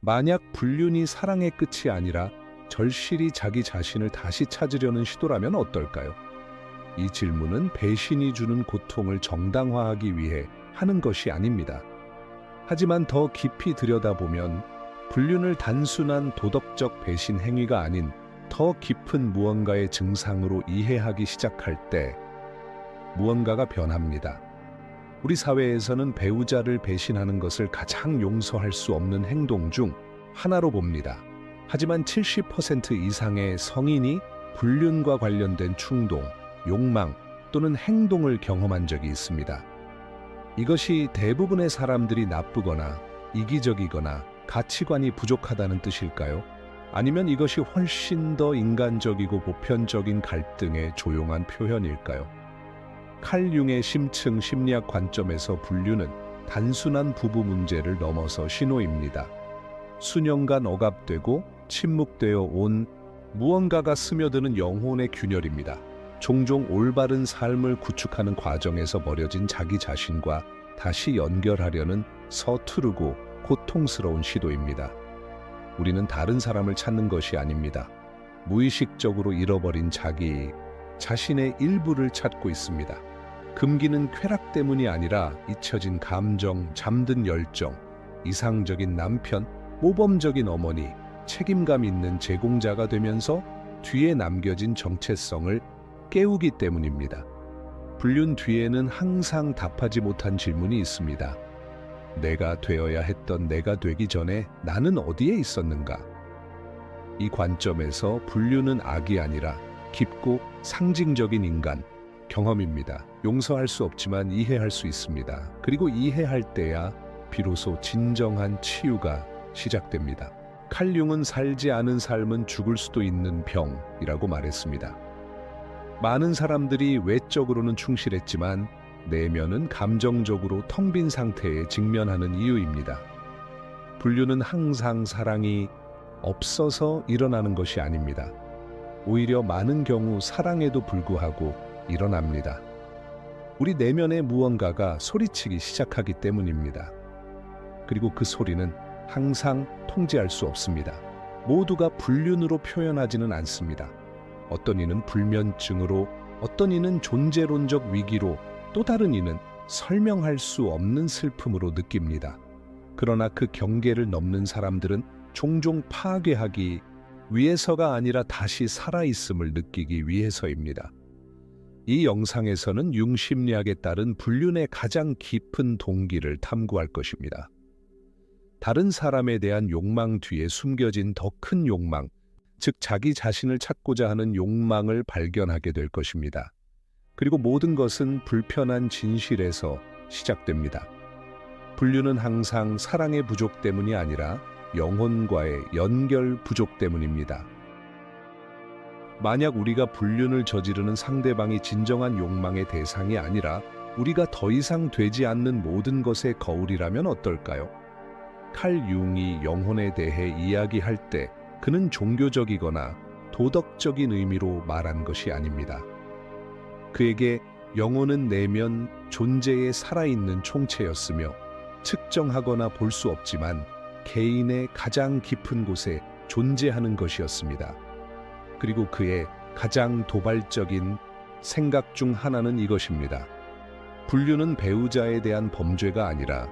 만약 불륜이 사랑의 끝이 아니라 절실히 자기 자신을 다시 찾으려는 시도라면 어떨까요? 이 질문은 배신이 주는 고통을 정당화하기 위해 하는 것이 아닙니다. 하지만 더 깊이 들여다보면 불륜을 단순한 도덕적 배신 행위가 아닌 더 깊은 무언가의 증상으로 이해하기 시작할 때 무언가가 변합니다. 우리 사회에서는 배우자를 배신하는 것을 가장 용서할 수 없는 행동 중 하나로 봅니다. 하지만 70% 이상의 성인이 불륜과 관련된 충동, 욕망 또는 행동을 경험한 적이 있습니다. 이것이 대부분의 사람들이 나쁘거나 이기적이거나 가치관이 부족하다는 뜻일까요? 아니면 이것이 훨씬 더 인간적이고 보편적인 갈등의 조용한 표현일까요? 칼 융의 심층 심리학 관점에서 불륜은 단순한 부부 문제를 넘어서 신호입니다. 수년간 억압되고 침묵되어 온 무언가가 스며드는 영혼의 균열입니다. 종종 올바른 삶을 구축하는 과정에서 버려진 자기 자신과 다시 연결하려는 서투르고 고통스러운 시도입니다. 우리는 다른 사람을 찾는 것이 아닙니다. 무의식적으로 잃어버린 자기 자신의 일부를 찾고 있습니다. 금기는 쾌락 때문이 아니라 잊혀진 감정, 잠든 열정, 이상적인 남편, 모범적인 어머니, 책임감 있는 제공자가 되면서 뒤에 남겨진 정체성을 깨우기 때문입니다. 불륜 뒤에는 항상 답하지 못한 질문이 있습니다. 내가 되어야 했던 내가 되기 전에 나는 어디에 있었는가? 이 관점에서 불륜은 악이 아니라 깊고 상징적인 인간, 경험입니다. 용서할 수 없지만 이해할 수 있습니다. 그리고 이해할 때야 비로소 진정한 치유가 시작됩니다. 칼 융은 살지 않은 삶은 죽을 수도 있는 병이라고 말했습니다. 많은 사람들이 외적으로는 충실했지만 내면은 감정적으로 텅 빈 상태에 직면하는 이유입니다. 불륜은 항상 사랑이 없어서 일어나는 것이 아닙니다. 오히려 많은 경우 사랑에도 불구하고 일어납니다. 우리 내면의 무언가가 소리치기 시작하기 때문입니다. 그리고 그 소리는 항상 통제할 수 없습니다. 모두가 불륜으로 표현하지는 않습니다. 어떤 이는 불면증으로, 어떤 이는 존재론적 위기로, 또 다른 이는 설명할 수 없는 슬픔으로 느낍니다. 그러나 그 경계를 넘는 사람들은 종종 파괴하기 위해서가 아니라 다시 살아있음을 느끼기 위해서입니다. 이 영상에서는 융심리학에 따른 불륜의 가장 깊은 동기를 탐구할 것입니다. 다른 사람에 대한 욕망 뒤에 숨겨진 더 큰 욕망, 즉 자기 자신을 찾고자 하는 욕망을 발견하게 될 것입니다. 그리고 모든 것은 불편한 진실에서 시작됩니다. 불륜은 항상 사랑의 부족 때문이 아니라 영혼과의 연결 부족 때문입니다. 만약 우리가 불륜을 저지르는 상대방이 진정한 욕망의 대상이 아니라 우리가 더 이상 되지 않는 모든 것의 거울이라면 어떨까요? 칼 융이 영혼에 대해 이야기할 때 그는 종교적이거나 도덕적인 의미로 말한 것이 아닙니다. 그에게 영혼은 내면 존재의 살아있는 총체였으며 측정하거나 볼 수 없지만 개인의 가장 깊은 곳에 존재하는 것이었습니다. 그리고 그의 가장 도발적인 생각 중 하나는 이것입니다. 불륜은 배우자에 대한 범죄가 아니라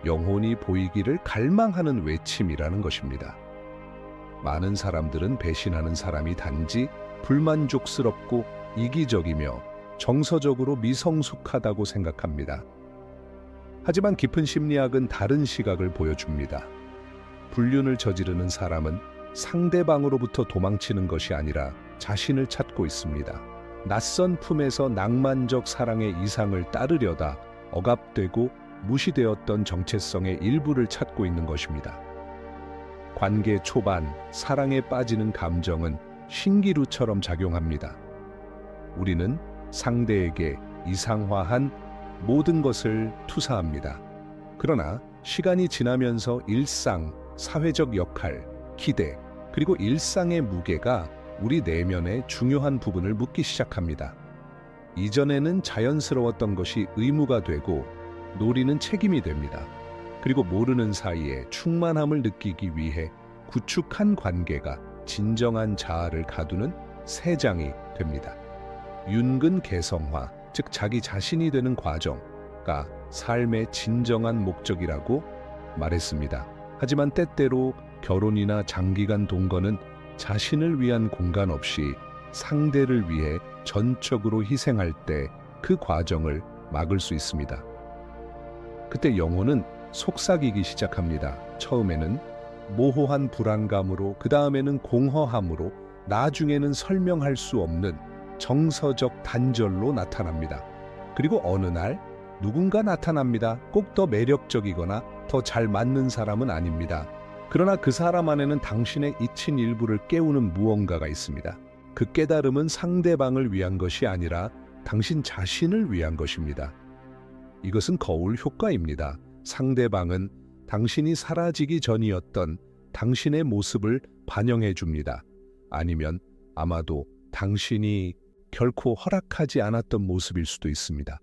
영혼이 보이기를 갈망하는 외침이라는 것입니다. 많은 사람들은 배신하는 사람이 단지 불만족스럽고 이기적이며 정서적으로 미성숙하다고 생각합니다. 하지만 깊은 심리학은 다른 시각을 보여줍니다. 불륜을 저지르는 사람은 상대방으로부터 도망치는 것이 아니라 자신을 찾고 있습니다. 낯선 품에서 낭만적 사랑의 이상을 따르려다 억압되고 무시되었던 정체성의 일부를 찾고 있는 것입니다. 관계 초반, 사랑에 빠지는 감정은 신기루처럼 작용합니다. 우리는 상대에게 이상화한 모든 것을 투사합니다. 그러나 시간이 지나면서 일상, 사회적 역할, 기대, 그리고 일상의 무게가 우리 내면의 중요한 부분을 묻기 시작합니다. 이전에는 자연스러웠던 것이 의무가 되고 놀이는 책임이 됩니다. 그리고 모르는 사이에 충만함을 느끼기 위해 구축한 관계가 진정한 자아를 가두는 세 장이 됩니다. 윤근 개성화, 즉 자기 자신이 되는 과정가 삶의 진정한 목적이라고 말했습니다. 하지만 때때로 결혼이나 장기간 동거는 자신을 위한 공간 없이 상대를 위해 전적으로 희생할 때 그 과정을 막을 수 있습니다. 그때 영혼은 속삭이기 시작합니다. 처음에는 모호한 불안감으로, 그 다음에는 공허함으로, 나중에는 설명할 수 없는 정서적 단절로 나타납니다. 그리고 어느 날 누군가 나타납니다. 꼭 더 매력적이거나 더 잘 맞는 사람은 아닙니다. 그러나 그 사람 안에는 당신의 잊힌 일부를 깨우는 무언가가 있습니다. 그 깨달음은 상대방을 위한 것이 아니라 당신 자신을 위한 것입니다. 이것은 거울 효과입니다. 상대방은 당신이 사라지기 전이었던 당신의 모습을 반영해 줍니다. 아니면 아마도 당신이 결코 허락하지 않았던 모습일 수도 있습니다.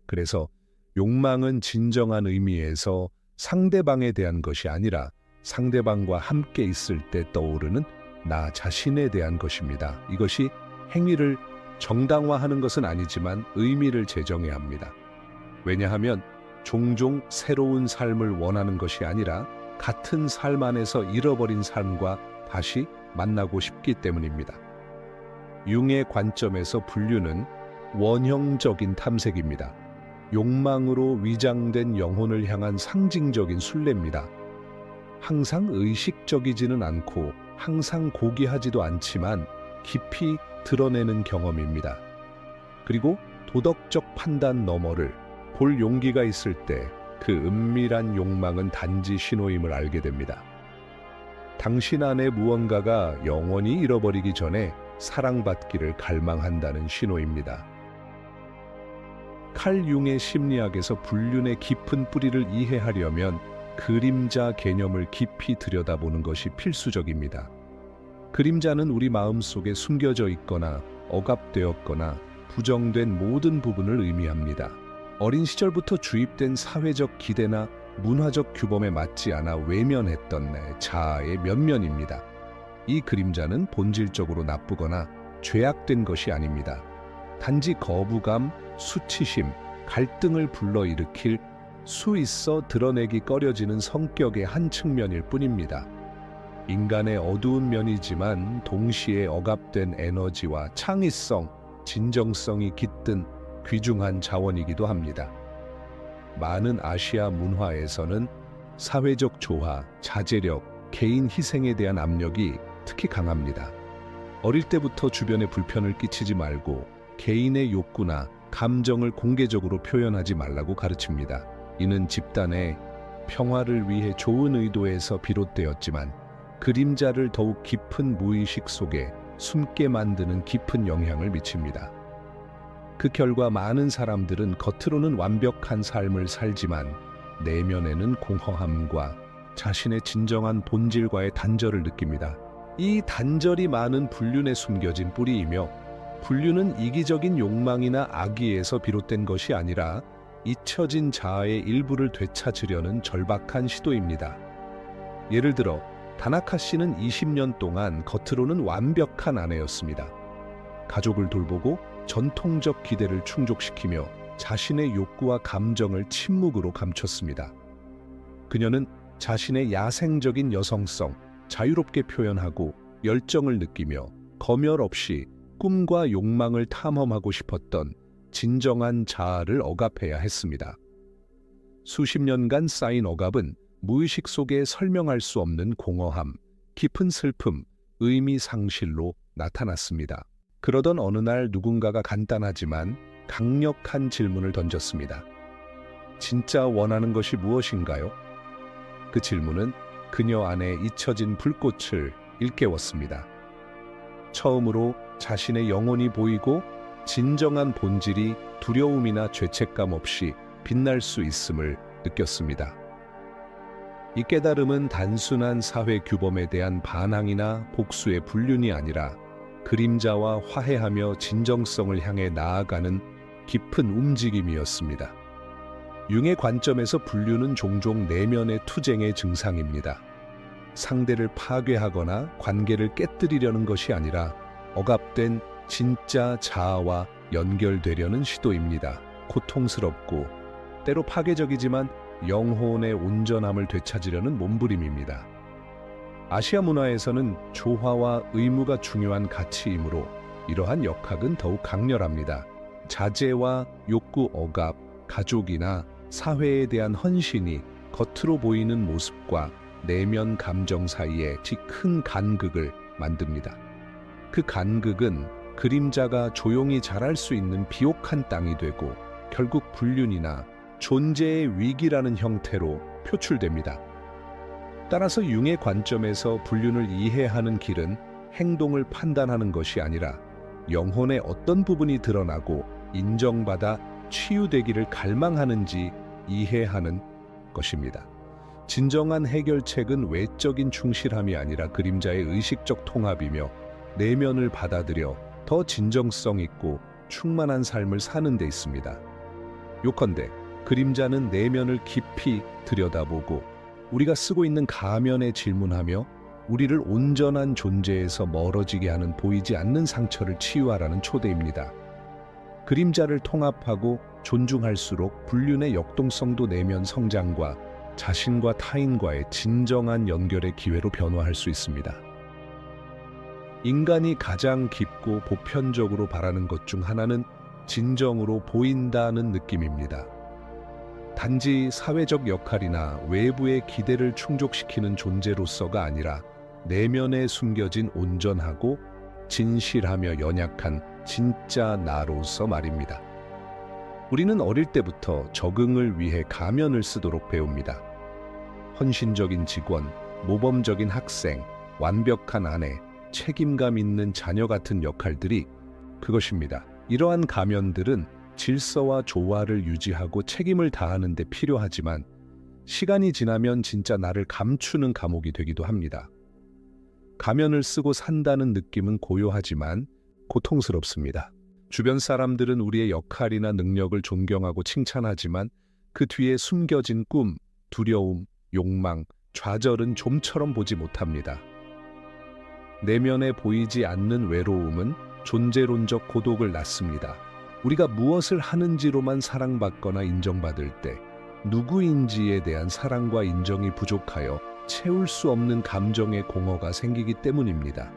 그래서 욕망은 진정한 의미에서 상대방에 대한 것이 아니라 상대방과 함께 있을 때 떠오르는 나 자신에 대한 것입니다. 이것이 행위를 정당화하는 것은 아니지만 의미를 제정해야 합니다. 왜냐하면 종종 새로운 삶을 원하는 것이 아니라 같은 삶 안에서 잃어버린 삶과 다시 만나고 싶기 때문입니다. 융의 관점에서 분류는 원형적인 탐색입니다. 욕망으로 위장된 영혼을 향한 상징적인 순례입니다. 항상 의식적이지는 않고 항상 고귀하지도 않지만 깊이 드러내는 경험입니다. 그리고 도덕적 판단 너머를 볼 용기가 있을 때 그 은밀한 욕망은 단지 신호임을 알게 됩니다. 당신 안에 무언가가 영원히 잃어버리기 전에 사랑받기를 갈망한다는 신호입니다. 칼 융의 심리학에서 불륜의 깊은 뿌리를 이해하려면 그림자 개념을 깊이 들여다보는 것이 필수적입니다. 그림자는 우리 마음속에 숨겨져 있거나 억압되었거나 부정된 모든 부분을 의미합니다. 어린 시절부터 주입된 사회적 기대나 문화적 규범에 맞지 않아 외면했던 내 자아의 면면입니다. 이 그림자는 본질적으로 나쁘거나 죄악된 것이 아닙니다. 단지 거부감, 수치심, 갈등을 불러일으킬 수 있어 드러내기 꺼려지는 성격의 한 측면일 뿐입니다. 인간의 어두운 면이지만 동시에 억압된 에너지와 창의성, 진정성이 깃든 귀중한 자원이기도 합니다. 많은 아시아 문화에서는 사회적 조화, 자제력, 개인 희생에 대한 압력이 특히 강합니다. 어릴 때부터 주변에 불편을 끼치지 말고 개인의 욕구나 감정을 공개적으로 표현하지 말라고 가르칩니다. 이는 집단의 평화를 위해 좋은 의도에서 비롯되었지만 그림자를 더욱 깊은 무의식 속에 숨게 만드는 깊은 영향을 미칩니다. 그 결과 많은 사람들은 겉으로는 완벽한 삶을 살지만 내면에는 공허함과 자신의 진정한 본질과의 단절을 느낍니다. 이 단절이 많은 불륜에 숨겨진 뿌리이며, 불륜은 이기적인 욕망이나 악의에서 비롯된 것이 아니라 잊혀진 자아의 일부를 되찾으려는 절박한 시도입니다. 예를 들어 다나카 씨는 20년 동안 겉으로는 완벽한 아내였습니다. 가족을 돌보고 전통적 기대를 충족시키며 자신의 욕구와 감정을 침묵으로 감췄습니다. 그녀는 자신의 야생적인 여성성, 자유롭게 표현하고 열정을 느끼며 검열 없이 꿈과 욕망을 탐험하고 싶었던 진정한 자아를 억압해야 했습니다. 수십 년간 쌓인 억압은 무의식 속에 설명할 수 없는 공허함, 깊은 슬픔, 의미 상실로 나타났습니다. 그러던 어느 날 누군가가 간단하지만 강력한 질문을 던졌습니다. 진짜 원하는 것이 무엇인가요? 그 질문은 그녀 안에 잊혀진 불꽃을 일깨웠습니다. 처음으로 자신의 영혼이 보이고 진정한 본질이 두려움이나 죄책감 없이 빛날 수 있음을 느꼈습니다. 이 깨달음은 단순한 사회 규범에 대한 반항이나 복수의 불륜이 아니라 그림자와 화해하며 진정성을 향해 나아가는 깊은 움직임이었습니다. 융의 관점에서 분류는 종종 내면의 투쟁의 증상입니다. 상대를 파괴하거나 관계를 깨뜨리려는 것이 아니라 억압된 진짜 자아와 연결되려는 시도입니다. 고통스럽고 때로 파괴적이지만 영혼의 온전함을 되찾으려는 몸부림입니다. 아시아 문화에서는 조화와 의무가 중요한 가치이므로 이러한 역학은 더욱 강렬합니다. 자제와 욕구 억압, 가족이나 사회에 대한 헌신이 겉으로 보이는 모습과 내면 감정 사이에 큰 간극을 만듭니다. 그 간극은 그림자가 조용히 자랄 수 있는 비옥한 땅이 되고 결국 불륜이나 존재의 위기라는 형태로 표출됩니다. 따라서 융의 관점에서 불륜을 이해하는 길은 행동을 판단하는 것이 아니라 영혼의 어떤 부분이 드러나고 인정받아 치유되기를 갈망하는지 이해하는 것입니다. 진정한 해결책은 외적인 충실함이 아니라 그림자의 의식적 통합이며 내면을 받아들여 더 진정성 있고 충만한 삶을 사는 데 있습니다. 요컨대 그림자는 내면을 깊이 들여다보고 우리가 쓰고 있는 가면에 질문하며 우리를 온전한 존재에서 멀어지게 하는 보이지 않는 상처를 치유하라는 초대입니다. 그림자를 통합하고 존중할수록 불륜의 역동성도 내면 성장과 자신과 타인과의 진정한 연결의 기회로 변화할 수 있습니다. 인간이 가장 깊고 보편적으로 바라는 것 중 하나는 진정으로 보인다는 느낌입니다. 단지 사회적 역할이나 외부의 기대를 충족시키는 존재로서가 아니라 내면에 숨겨진 온전하고 진실하며 연약한 진짜 나로서 말입니다. 우리는 어릴 때부터 적응을 위해 가면을 쓰도록 배웁니다. 헌신적인 직원, 모범적인 학생, 완벽한 아내, 책임감 있는 자녀 같은 역할들이 그것입니다. 이러한 가면들은 질서와 조화를 유지하고 책임을 다하는 데 필요하지만 시간이 지나면 진짜 나를 감추는 감옥이 되기도 합니다. 가면을 쓰고 산다는 느낌은 고요하지만 고통스럽습니다. 주변 사람들은 우리의 역할이나 능력을 존경하고 칭찬하지만 그 뒤에 숨겨진 꿈, 두려움, 욕망, 좌절은 좀처럼 보지 못합니다. 내면에 보이지 않는 외로움은 존재론적 고독을 낳습니다. 우리가 무엇을 하는지로만 사랑받거나 인정받을 때 누구인지에 대한 사랑과 인정이 부족하여 채울 수 없는 감정의 공허가 생기기 때문입니다.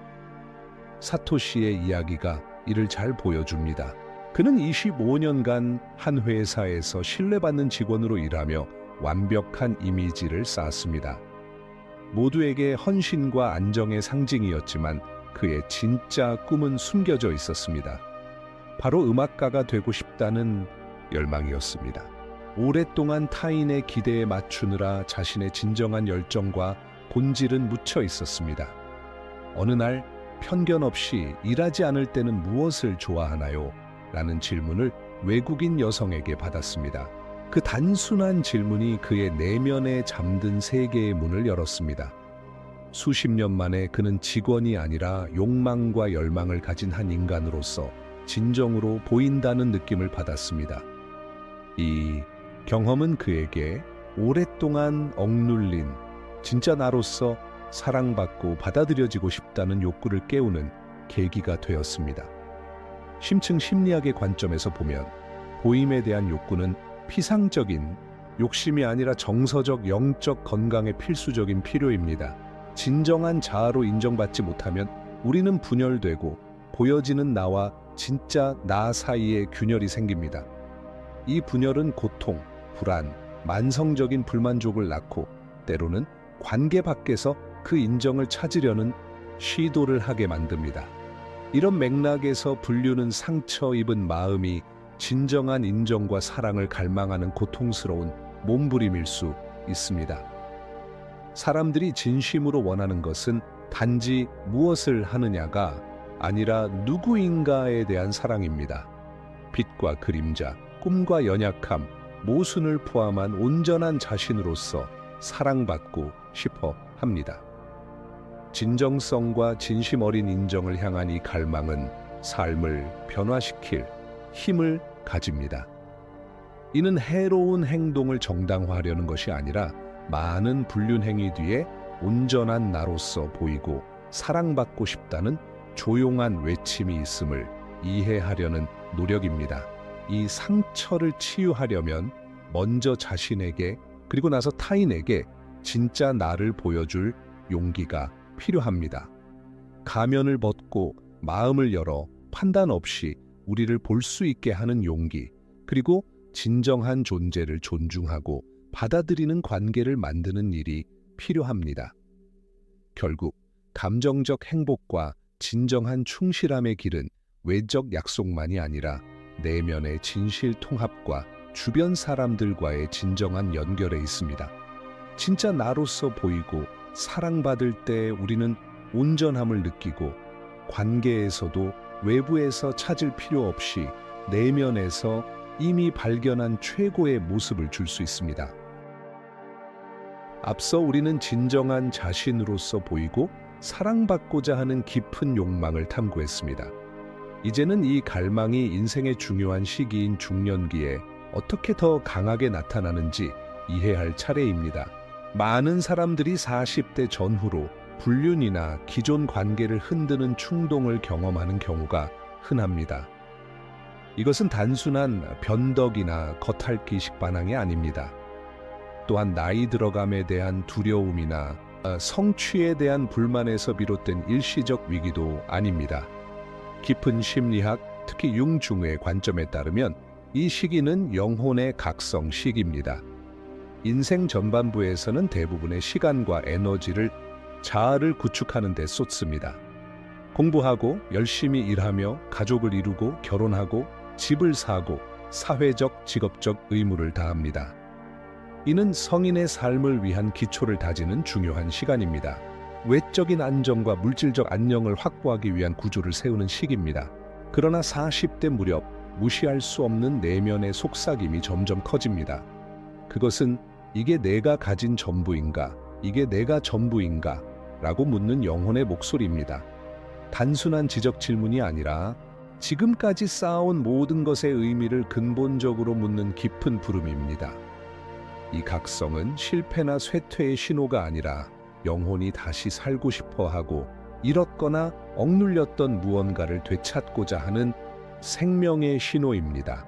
사토시의 이야기가 이를 잘 보여줍니다. 그는 25년간 한 회사에서 신뢰받는 직원으로 일하며 완벽한 이미지를 쌓았습니다. 모두에게 헌신과 안정의 상징이었지만 그의 진짜 꿈은 숨겨져 있었습니다. 바로 음악가가 되고 싶다는 열망이었습니다. 오랫동안 타인의 기대에 맞추느라 자신의 진정한 열정과 본질은 묻혀 있었습니다. 어느 날 편견 없이 일하지 않을 때는 무엇을 좋아하나요? 라는 질문을 외국인 여성에게 받았습니다. 그 단순한 질문이 그의 내면에 잠든 세계의 문을 열었습니다. 수십 년 만에 그는 직원이 아니라 욕망과 열망을 가진 한 인간으로서 진정으로 보인다는 느낌을 받았습니다. 이 경험은 그에게 오랫동안 억눌린 진짜 나로서 사랑받고 받아들여지고 싶다는 욕구를 깨우는 계기가 되었습니다. 심층 심리학의 관점에서 보면 보임에 대한 욕구는 피상적인 욕심이 아니라 정서적, 영적 건강의 필수적인 필요입니다. 진정한 자아로 인정받지 못하면 우리는 분열되고 보여지는 나와 진짜 나 사이에 균열이 생깁니다. 이 분열은 고통, 불안, 만성적인 불만족을 낳고 때로는 관계 밖에서 그 인정을 찾으려는 시도를 하게 만듭니다. 이런 맥락에서 불륜은 상처 입은 마음이 진정한 인정과 사랑을 갈망하는 고통스러운 몸부림일 수 있습니다. 사람들이 진심으로 원하는 것은 단지 무엇을 하느냐가 아니라 누구인가에 대한 사랑입니다. 빛과 그림자, 꿈과 연약함, 모순을 포함한 온전한 자신으로서 사랑받고 싶어 합니다. 진정성과 진심 어린 인정을 향한 이 갈망은 삶을 변화시킬 힘을 가집니다. 이는 해로운 행동을 정당화하려는 것이 아니라 많은 불륜 행위 뒤에 온전한 나로서 보이고 사랑받고 싶다는 조용한 외침이 있음을 이해하려는 노력입니다. 이 상처를 치유하려면 먼저 자신에게 그리고 나서 타인에게 진짜 나를 보여줄 용기가 필요합니다. 가면을 벗고 마음을 열어 판단 없이 우리를 볼 수 있게 하는 용기, 그리고 진정한 존재를 존중하고 받아들이는 관계를 만드는 일이 필요합니다. 결국 감정적 행복과 진정한 충실함의 길은 외적 약속만이 아니라 내면의 진실 통합과 주변 사람들과의 진정한 연결에 있습니다. 진짜 나로서 보이고 사랑받을 때 우리는 온전함을 느끼고 관계에서도 외부에서 찾을 필요 없이 내면에서 이미 발견한 최고의 모습을 줄 수 있습니다. 앞서 우리는 진정한 자신으로서 보이고 사랑받고자 하는 깊은 욕망을 탐구했습니다. 이제는 이 갈망이 인생의 중요한 시기인 중년기에 어떻게 더 강하게 나타나는지 이해할 차례입니다. 많은 사람들이 40대 전후로 불륜이나 기존 관계를 흔드는 충동을 경험하는 경우가 흔합니다. 이것은 단순한 변덕이나 겉핥기식 반항이 아닙니다. 또한 나이 들어감에 대한 두려움이나 성취에 대한 불만에서 비롯된 일시적 위기도 아닙니다. 깊은 심리학, 특히 융중의 관점에 따르면 이 시기는 영혼의 각성 시기입니다. 인생 전반부에서는 대부분의 시간과 에너지를 자아를 구축하는 데 쏟습니다. 공부하고 열심히 일하며 가족을 이루고 결혼하고 집을 사고 사회적, 직업적 의무를 다합니다. 이는 성인의 삶을 위한 기초를 다지는 중요한 시간입니다. 외적인 안정과 물질적 안녕을 확보하기 위한 구조를 세우는 시기입니다. 그러나 40대 무렵 무시할 수 없는 내면의 속삭임이 점점 커집니다. 그것은 이게 내가 가진 전부인가? 이게 내가 전부인가? 라고 묻는 영혼의 목소리입니다. 단순한 지적 질문이 아니라 지금까지 쌓아온 모든 것의 의미를 근본적으로 묻는 깊은 부름입니다. 이 각성은 실패나 쇠퇴의 신호가 아니라 영혼이 다시 살고 싶어 하고 잃었거나 억눌렸던 무언가를 되찾고자 하는 생명의 신호입니다.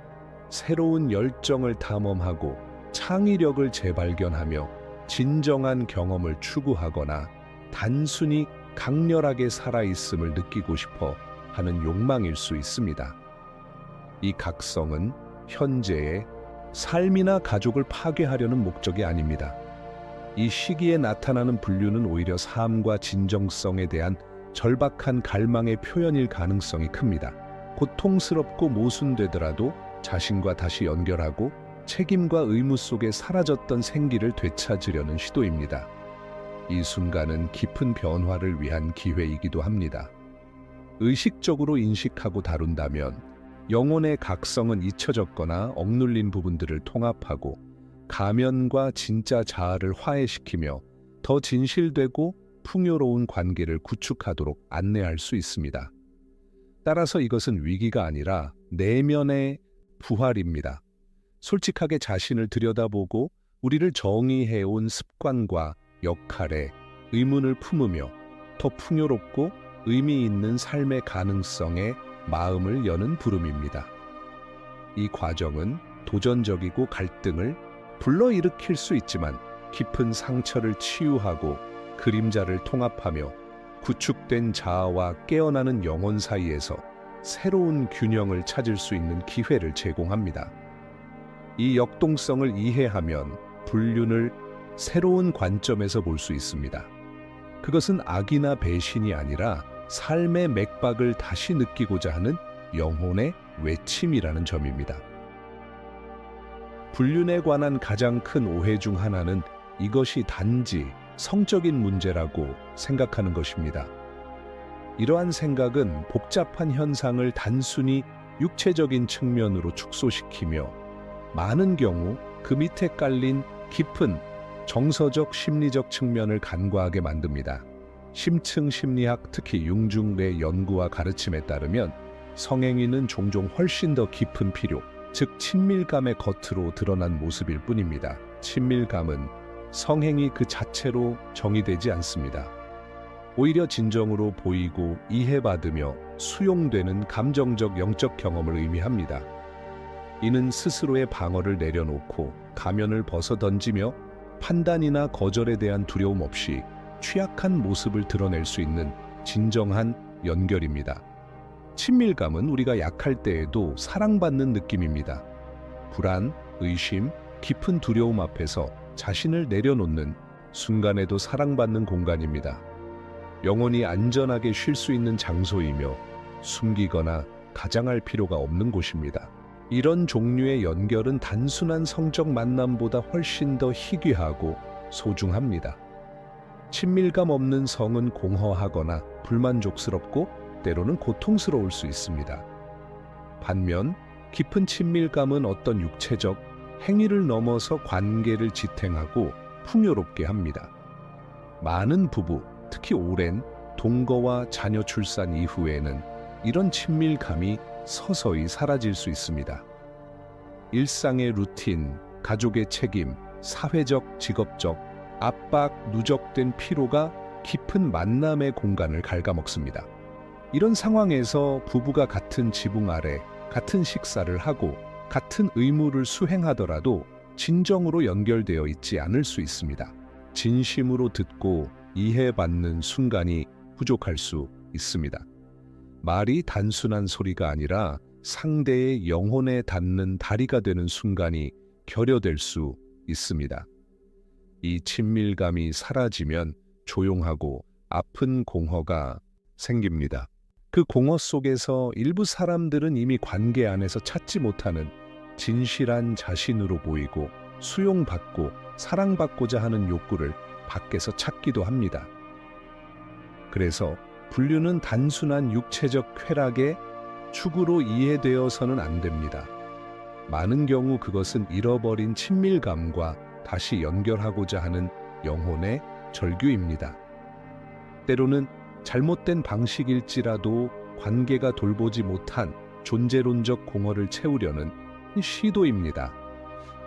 새로운 열정을 탐험하고 창의력을 재발견하며 진정한 경험을 추구하거나 단순히 강렬하게 살아있음을 느끼고 싶어 하는 욕망일 수 있습니다. 이 각성은 현재의 삶이나 가족을 파괴하려는 목적이 아닙니다. 이 시기에 나타나는 불륜은 오히려 삶과 진정성에 대한 절박한 갈망의 표현일 가능성이 큽니다. 고통스럽고 모순되더라도 자신과 다시 연결하고 책임과 의무 속에 사라졌던 생기를 되찾으려는 시도입니다. 이 순간은 깊은 변화를 위한 기회이기도 합니다. 의식적으로 인식하고 다룬다면 영혼의 각성은 잊혀졌거나 억눌린 부분들을 통합하고 가면과 진짜 자아를 화해시키며 더 진실되고 풍요로운 관계를 구축하도록 안내할 수 있습니다. 따라서 이것은 위기가 아니라 내면의 부활입니다. 솔직하게 자신을 들여다보고 우리를 정의해온 습관과 역할에 의문을 품으며 더 풍요롭고 의미 있는 삶의 가능성에 마음을 여는 부름입니다. 이 과정은 도전적이고 갈등을 불러일으킬 수 있지만 깊은 상처를 치유하고 그림자를 통합하며 구축된 자아와 깨어나는 영혼 사이에서 새로운 균형을 찾을 수 있는 기회를 제공합니다. 이 역동성을 이해하면 불륜을 새로운 관점에서 볼 수 있습니다. 그것은 악이나 배신이 아니라 삶의 맥박을 다시 느끼고자 하는 영혼의 외침이라는 점입니다. 불륜에 관한 가장 큰 오해 중 하나는 이것이 단지 성적인 문제라고 생각하는 것입니다. 이러한 생각은 복잡한 현상을 단순히 육체적인 측면으로 축소시키며 많은 경우 그 밑에 깔린 깊은 정서적 심리적 측면을 간과하게 만듭니다. 심층 심리학, 특히 융중의 연구와 가르침에 따르면 성행위는 종종 훨씬 더 깊은 필요, 즉 친밀감의 겉으로 드러난 모습일 뿐입니다. 친밀감은 성행위 그 자체로 정의되지 않습니다. 오히려 진정으로 보이고 이해받으며 수용되는 감정적 영적 경험을 의미합니다. 이는 스스로의 방어를 내려놓고 가면을 벗어던지며 판단이나 거절에 대한 두려움 없이 취약한 모습을 드러낼 수 있는 진정한 연결입니다. 친밀감은 우리가 약할 때에도 사랑받는 느낌입니다. 불안, 의심, 깊은 두려움 앞에서 자신을 내려놓는 순간에도 사랑받는 공간입니다. 영혼이 안전하게 쉴 수 있는 장소이며 숨기거나 가장할 필요가 없는 곳입니다. 이런 종류의 연결은 단순한 성적 만남보다 훨씬 더 희귀하고 소중합니다. 친밀감 없는 성은 공허하거나 불만족스럽고 때로는 고통스러울 수 있습니다. 반면 깊은 친밀감은 어떤 육체적 행위를 넘어서 관계를 지탱하고 풍요롭게 합니다. 많은 부부, 특히 오랜 동거와 자녀 출산 이후에는 이런 친밀감이 서서히 사라질 수 있습니다. 일상의 루틴, 가족의 책임, 사회적, 직업적, 압박, 누적된 피로가 깊은 만남의 공간을 갉아먹습니다. 이런 상황에서 부부가 같은 지붕 아래 같은 식사를 하고 같은 의무를 수행하더라도 진정으로 연결되어 있지 않을 수 있습니다. 진심으로 듣고 이해받는 순간이 부족할 수 있습니다. 말이 단순한 소리가 아니라 상대의 영혼에 닿는 다리가 되는 순간이 결여될 수 있습니다. 이 친밀감이 사라지면 조용하고 아픈 공허가 생깁니다. 그 공허 속에서 일부 사람들은 이미 관계 안에서 찾지 못하는 진실한 자신으로 보이고 수용받고 사랑받고자 하는 욕구를 밖에서 찾기도 합니다. 그래서 불륜은 단순한 육체적 쾌락의 축으로 이해되어서는 안 됩니다. 많은 경우 그것은 잃어버린 친밀감과 다시 연결하고자 하는 영혼의 절규입니다. 때로는 잘못된 방식일지라도 관계가 돌보지 못한 존재론적 공허를 채우려는 시도입니다.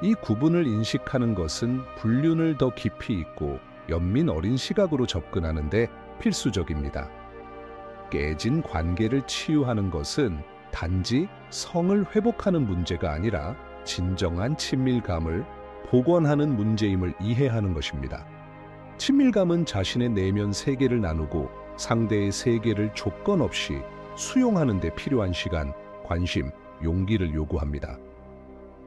이 구분을 인식하는 것은 불륜을 더 깊이 있고 연민 어린 시각으로 접근하는 데 필수적입니다. 깨진 관계를 치유하는 것은 단지 성을 회복하는 문제가 아니라 진정한 친밀감을 복원하는 문제임을 이해하는 것입니다. 친밀감은 자신의 내면 세계를 나누고 상대의 세계를 조건 없이 수용하는 데 필요한 시간, 관심, 용기를 요구합니다.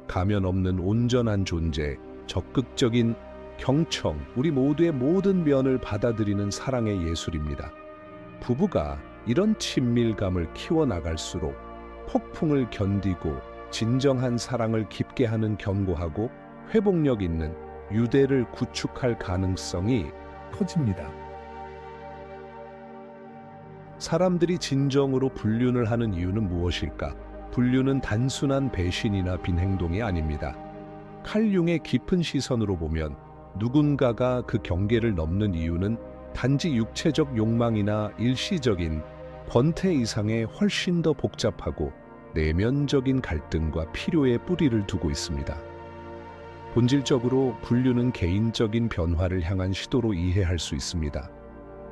가면 없는 온전한 존재, 적극적인 경청, 우리 모두의 모든 면을 받아들이는 사랑의 예술입니다. 부부가 이런 친밀감을 키워나갈수록 폭풍을 견디고 진정한 사랑을 깊게 하는 견고하고 회복력 있는 유대를 구축할 가능성이 커집니다. 사람들이 진정으로 불륜을 하는 이유는 무엇일까? 불륜은 단순한 배신이나 빈 행동이 아닙니다. 칼융의 깊은 시선으로 보면 누군가가 그 경계를 넘는 이유는 단지 육체적 욕망이나 일시적인 권태 이상의 훨씬 더 복잡하고 내면적인 갈등과 필요의 뿌리를 두고 있습니다. 본질적으로 불륜은 개인적인 변화를 향한 시도로 이해할 수 있습니다.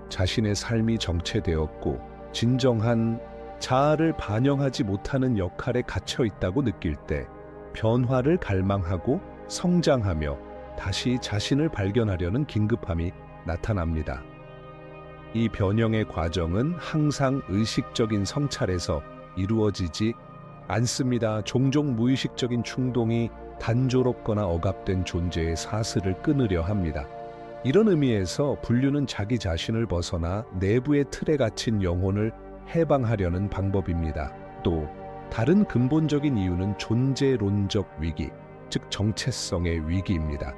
자신의 삶이 정체되었고 진정한 자아를 반영하지 못하는 역할에 갇혀 있다고 느낄 때 변화를 갈망하고 성장하며 다시 자신을 발견하려는 긴급함이 나타납니다. 이 변형의 과정은 항상 의식적인 성찰에서 이루어지지 않습니다. 종종 무의식적인 충동이 단조롭거나 억압된 존재의 사슬을 끊으려 합니다. 이런 의미에서 불륜은 자기 자신을 벗어나 내부의 틀에 갇힌 영혼을 해방하려는 방법입니다. 또 다른 근본적인 이유는 존재론적 위기, 즉 정체성의 위기입니다.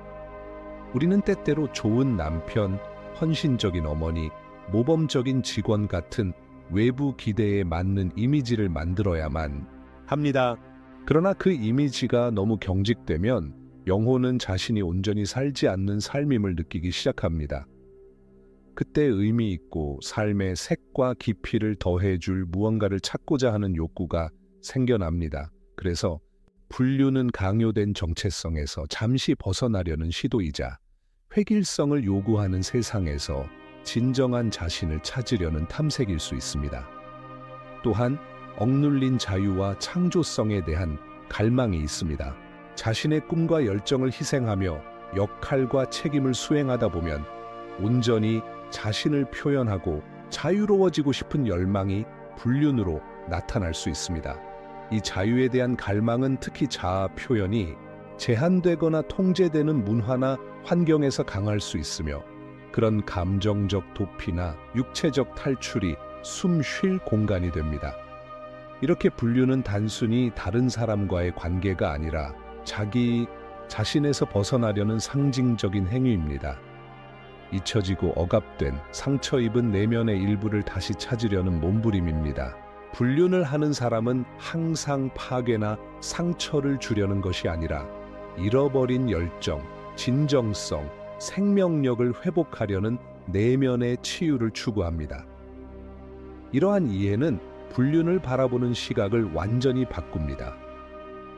우리는 때때로 좋은 남편, 헌신적인 어머니, 모범적인 직원 같은 외부 기대에 맞는 이미지를 만들어야만 합니다. 그러나 그 이미지가 너무 경직되면 영혼은 자신이 온전히 살지 않는 삶임을 느끼기 시작합니다. 그때 의미 있고 삶의 색과 깊이를 더해줄 무언가를 찾고자 하는 욕구가 생겨납니다. 그래서 분류는 강요된 정체성에서 잠시 벗어나려는 시도이자 획일성을 요구하는 세상에서 진정한 자신을 찾으려는 탐색일 수 있습니다. 또한 억눌린 자유와 창조성에 대한 갈망이 있습니다. 자신의 꿈과 열정을 희생하며 역할과 책임을 수행하다 보면 온전히 자신을 표현하고 자유로워지고 싶은 열망이 불륜으로 나타날 수 있습니다. 이 자유에 대한 갈망은 특히 자아 표현이 제한되거나 통제되는 문화나 환경에서 강할 수 있으며, 그런 감정적 도피나 육체적 탈출이 숨 쉴 공간이 됩니다. 이렇게 분류는 단순히 다른 사람과의 관계가 아니라 자기 자신에서 벗어나려는 상징적인 행위입니다. 잊혀지고 억압된 상처 입은 내면의 일부를 다시 찾으려는 몸부림입니다. 불륜을 하는 사람은 항상 파괴나 상처를 주려는 것이 아니라 잃어버린 열정, 진정성, 생명력을 회복하려는 내면의 치유를 추구합니다. 이러한 이해는 불륜을 바라보는 시각을 완전히 바꿉니다.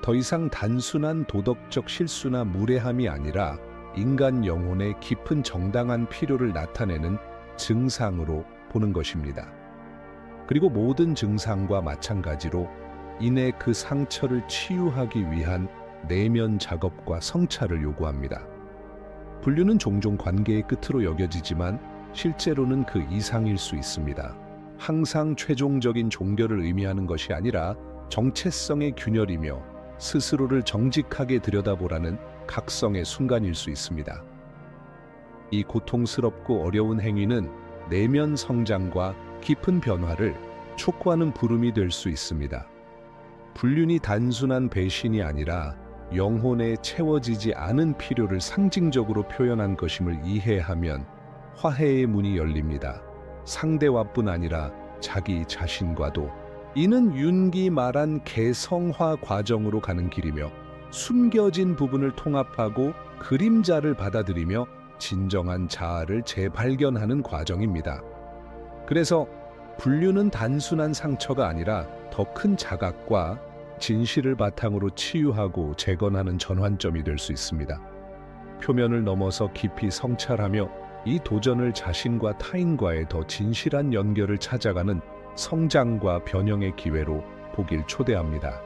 더 이상 단순한 도덕적 실수나 무례함이 아니라 인간 영혼의 깊은 정당한 필요를 나타내는 증상으로 보는 것입니다. 그리고 모든 증상과 마찬가지로 이내 그 상처를 치유하기 위한 내면 작업과 성찰을 요구합니다. 분류는 종종 관계의 끝으로 여겨지지만 실제로는 그 이상일 수 있습니다. 항상 최종적인 종결을 의미하는 것이 아니라 정체성의 균열이며 스스로를 정직하게 들여다보라는 각성의 순간일 수 있습니다. 이 고통스럽고 어려운 행위는 내면 성장과 깊은 변화를 촉구하는 부름이 될 수 있습니다. 불륜이 단순한 배신이 아니라 영혼에 채워지지 않은 필요를 상징적으로 표현한 것임을 이해하면 화해의 문이 열립니다. 상대와뿐 아니라 자기 자신과도. 이는 윤기 말한 개성화 과정으로 가는 길이며, 숨겨진 부분을 통합하고 그림자를 받아들이며 진정한 자아를 재발견하는 과정입니다. 그래서 불륜은 단순한 상처가 아니라 더 큰 자각과 진실을 바탕으로 치유하고 재건하는 전환점이 될 수 있습니다. 표면을 넘어서 깊이 성찰하며 이 도전을 자신과 타인과의 더 진실한 연결을 찾아가는 성장과 변형의 기회로 보길 초대합니다.